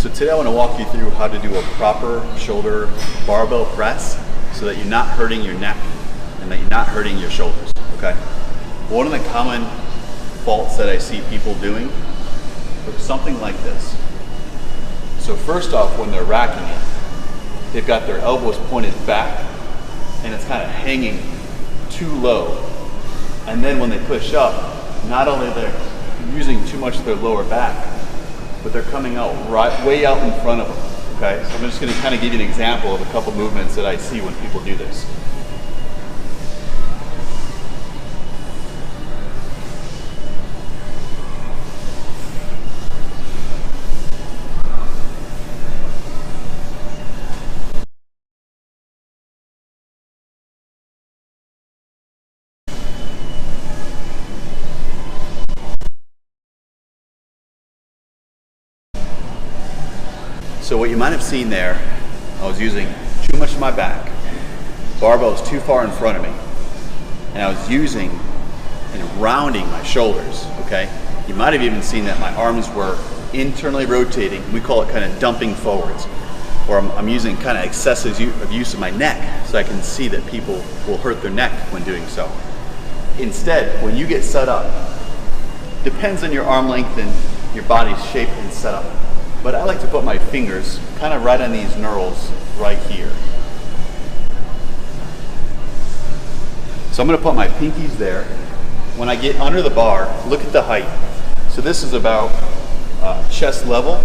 So today I want to walk you through how to do a proper shoulder barbell press so that you're not hurting your neck and that you're not hurting your shoulders, okay? One of the common faults that I see people doing is something like this. So first off, when they're racking it, they've got their elbows pointed back and it's kind of hanging too low. And then when they push up, not only they're using too much of their lower back, but they're coming out way out in front of them, okay? So I'm just gonna kind of give you an example of a couple movements that I see when people do this. So what you might have seen there, I was using too much of my back, barbell was too far in front of me, and I was using and rounding my shoulders, okay? You might have even seen that my arms were internally rotating. We call it kind of dumping forwards, or I'm using kind of excessive use of my neck so I can see that people will hurt their neck when doing so. Instead, when you get set up, depends on your arm length and your body's shape and setup. But I like to put my fingers kind of right on these knurls right here. So I'm going to put my pinkies there. When I get under the bar, look at the height. So this is about chest level.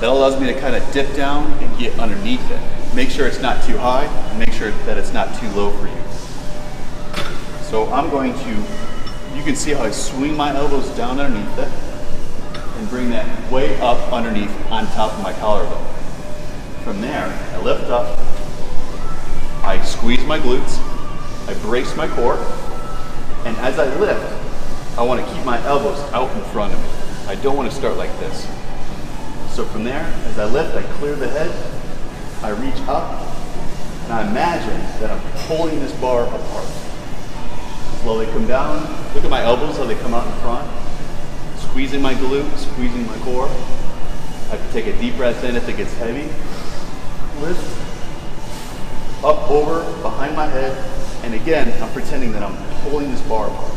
That allows me to kind of dip down and get underneath it. Make sure it's not too high and make sure that it's not too low for you. So I'm going to, you can see how I swing my elbows down underneath it and bring that way up underneath on top of my collarbone. From there, I lift up, I squeeze my glutes, I brace my core, and as I lift, I want to keep my elbows out in front of me. I don't want to start like this. So from there, as I lift, I clear the head, I reach up, and I imagine that I'm pulling this bar apart. Slowly come down, look at my elbows, how they come out in front. Squeezing my glute, squeezing my core. I can take a deep breath in if it gets heavy. Lift, up, over, behind my head, and again, I'm pretending that I'm pulling this bar apart.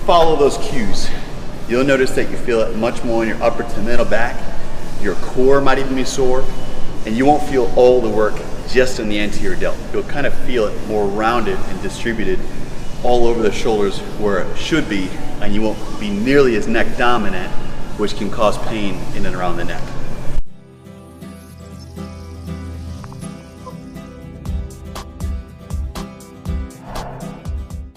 Follow those cues, you'll notice that you feel it much more in your upper to middle back. Your core might even be sore, and you won't feel all the work just in the anterior delt. You'll kind of feel it more rounded and distributed all over the shoulders where it should be, and you won't be nearly as neck dominant, which can cause pain in and around the neck.